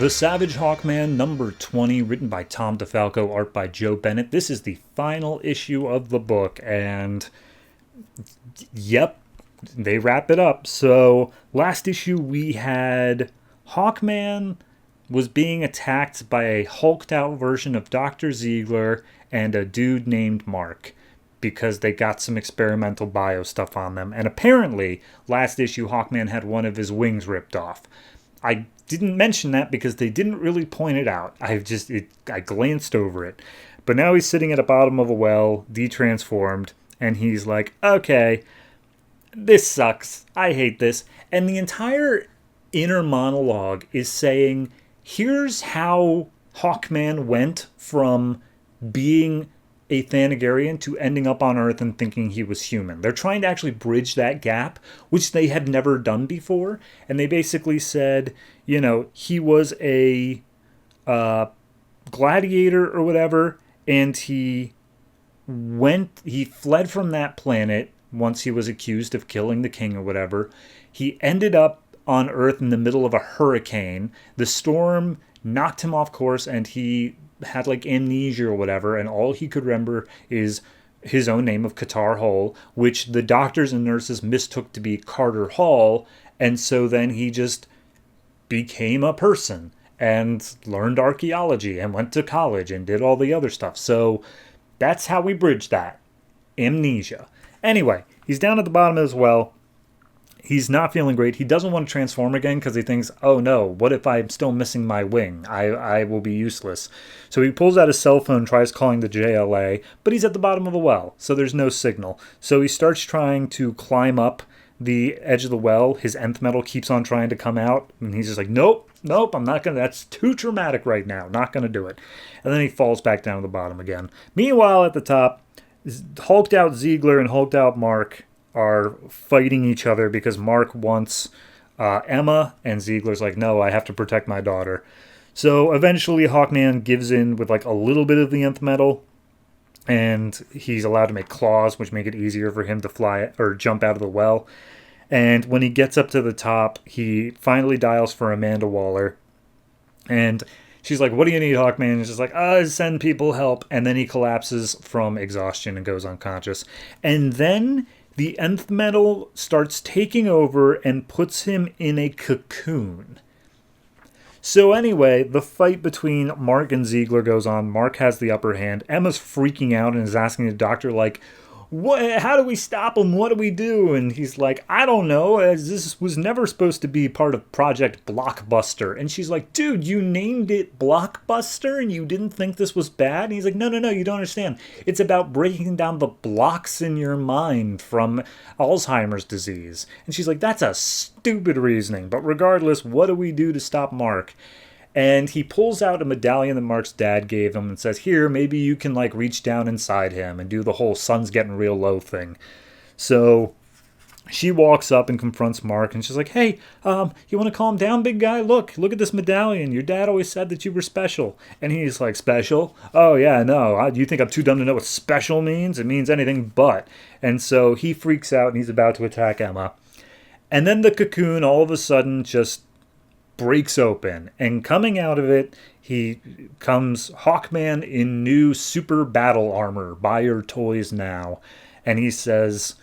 The Savage Hawkman number 20, written by Tom DeFalco, art by Joe Bennett. This is the final issue of the book, and yep, they wrap it up. So, last issue we had Hawkman was being attacked by a hulked out version of Dr. Ziegler and a dude named Mark because they got some experimental bio stuff on them. And apparently, last issue, Hawkman had one of his wings ripped off. I didn't mention that because they didn't really point it out. I glanced over it. But now he's sitting at the bottom of a well, detransformed, and he's like, okay, this sucks. I hate this. And the entire inner monologue is saying, here's how Hawkman went from being a Thanagarian to ending up on Earth and thinking he was human. They're trying to actually bridge that gap, which they had never done before. And they basically said, you know, he was a gladiator or whatever, and he fled from that planet once he was accused of killing the king or whatever. He ended up on Earth in the middle of a hurricane. The storm knocked him off course, and he had like amnesia or whatever, and all he could remember is his own name of Qatar Hall, which the doctors and nurses mistook to be Carter Hall, and so then he just became a person and learned archaeology and went to college and did all the other stuff. So that's how we bridge that. Amnesia. Anyway, he's down at the bottom as well. He's not feeling great. He doesn't want to transform again because he thinks, oh no, what if I'm still missing my wing? I will be useless. So he pulls out his cell phone, tries calling the JLA, but he's at the bottom of the well, so there's no signal. So he starts trying to climb up the edge of the well. His nth metal keeps on trying to come out, and he's just like, nope, I'm not going to. That's too traumatic right now. Not going to do it. And then he falls back down to the bottom again. Meanwhile, at the top, hulked out Ziegler and hulked out Mark are fighting each other because Mark wants Emma, and Ziegler's like, no, I have to protect my daughter. So eventually Hawkman gives in with like a little bit of the nth metal, and he's allowed to make claws, which make it easier for him to fly or jump out of the well. And when he gets up to the top, he finally dials for Amanda Waller, and she's like, what do you need, Hawkman? And he's just like, send people help. And then he collapses from exhaustion and goes unconscious. And then the nth metal starts taking over and puts him in a cocoon. So anyway, the fight between Mark and Ziegler goes on. Mark has the upper hand. Emma's freaking out and is asking the doctor, like, what? How do we stop him? What do we do? And he's like, I don't know. This was never supposed to be part of Project Blockbuster. And she's like, dude, you named it Blockbuster and you didn't think this was bad? And he's like, no, you don't understand. It's about breaking down the blocks in your mind from Alzheimer's disease. And she's like, that's a stupid reasoning. But regardless, what do we do to stop Mark? And he pulls out a medallion that Mark's dad gave him and says, here, maybe you can like reach down inside him and do the whole sun's getting real low thing. So she walks up and confronts Mark, and she's like, hey, you want to calm down, big guy? Look at this medallion. Your dad always said that you were special. And he's like, special? Oh, yeah, no. You think I'm too dumb to know what special means? It means anything but. And so he freaks out, and he's about to attack Emma. And then the cocoon all of a sudden just breaks open, and coming out of it, he comes Hawkman in new super battle armor. Buy your toys now. And he says,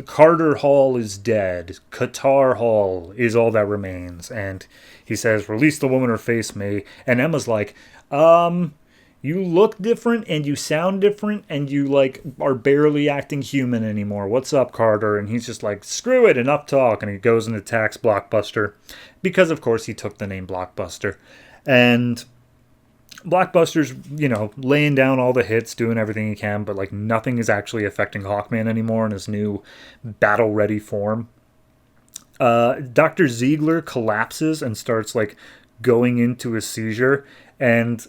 Carter Hall is dead. Qatar Hall is all that remains. And he says, release the woman or face me. And Emma's like, you look different and you sound different and you like are barely acting human anymore. What's up, Carter? And he's just like, screw it, enough talk. And he goes and attacks Blockbuster because, of course, he took the name Blockbuster. And Blockbuster's, laying down all the hits, doing everything he can, but like nothing is actually affecting Hawkman anymore in his new battle-ready form. Dr. Ziegler collapses and starts like going into a seizure. And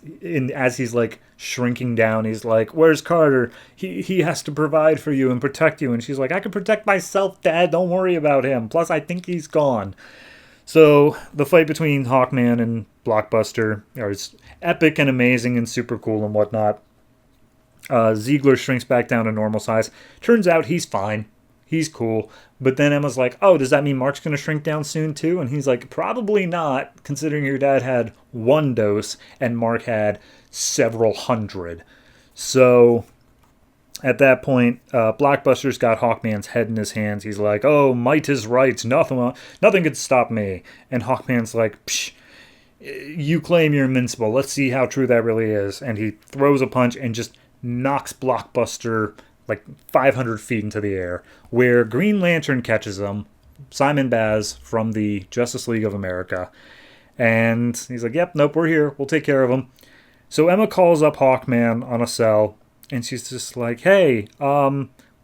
as he's like shrinking down, he's like, where's Carter? He has to provide for you and protect you. And she's like, I can protect myself, Dad. Don't worry about him. Plus, I think he's gone. So the fight between Hawkman and Blockbuster is epic and amazing and super cool and whatnot. Ziegler shrinks back down to normal size. Turns out he's fine. He's cool. But then Emma's like, oh, does that mean Mark's going to shrink down soon too? And he's like, probably not, considering your dad had 1 dose and Mark had several hundred. So at that point, Blockbuster's got Hawkman's head in his hands. He's like, oh, might is right. Nothing could stop me. And Hawkman's like, psh, you claim you're invincible. Let's see how true that really is. And he throws a punch and just knocks Blockbuster like 500 feet into the air, where Green Lantern catches him, Simon Baz from the Justice League of America. And he's like, yep, nope, we're here. We'll take care of him. So Emma calls up Hawkman on a cell, and she's just like, hey,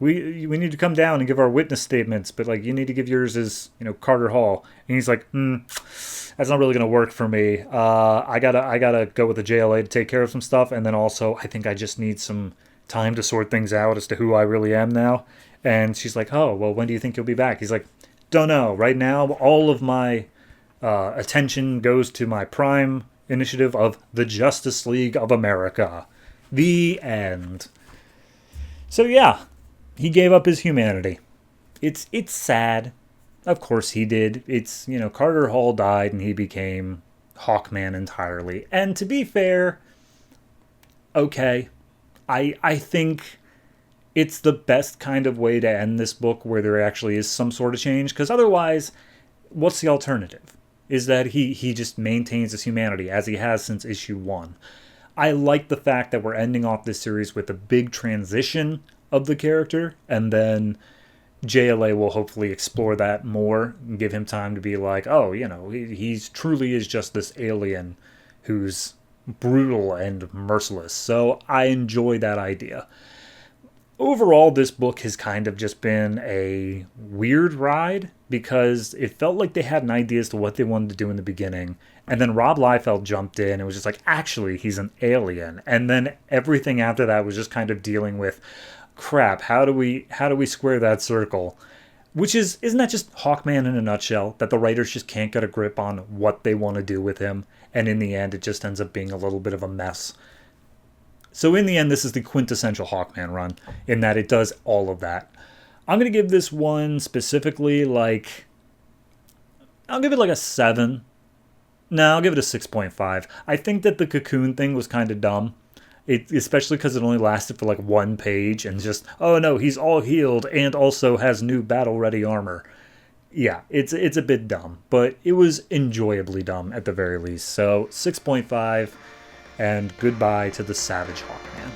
we need to come down and give our witness statements, but like you need to give yours as, Carter Hall. And he's like, that's not really gonna work for me. I gotta go with the JLA to take care of some stuff, and then also I think I just need some time to sort things out as to who I really am now. And she's like, oh, well, when do you think you'll be back? He's like, don't know. Right now, all of my attention goes to my prime initiative of the Justice League of America. The end. So yeah, he gave up his humanity. It's sad. Of course he did. It's, Carter Hall died and he became Hawkman entirely. And to be fair, okay, I think it's the best kind of way to end this book where there actually is some sort of change, because otherwise, what's the alternative? Is that he just maintains his humanity as he has since issue 1. I like the fact that we're ending off this series with a big transition of the character, and then JLA will hopefully explore that more and give him time to be like, oh, he's truly is just this alien who's brutal and merciless. So I enjoy that idea. Overall, this book has kind of just been a weird ride because it felt like they had an idea as to what they wanted to do in the beginning. And then Rob Liefeld jumped in and was just like, actually, he's an alien. And then everything after that was just kind of dealing with, crap, how do we square that circle? Which isn't that just Hawkman in a nutshell? That the writers just can't get a grip on what they want to do with him. And in the end, it just ends up being a little bit of a mess. So in the end, this is the quintessential Hawkman run, in that it does all of that. I'm going to give this one specifically, I'll give it like a 7. No, I'll give it a 6.5. I think that the Cocoon thing was kind of dumb. Especially because it only lasted for like 1 page, and just, oh no, he's all healed and also has new battle-ready armor. Yeah, it's a bit dumb, but it was enjoyably dumb at the very least. So 6.5, and goodbye to the Savage Hawkman.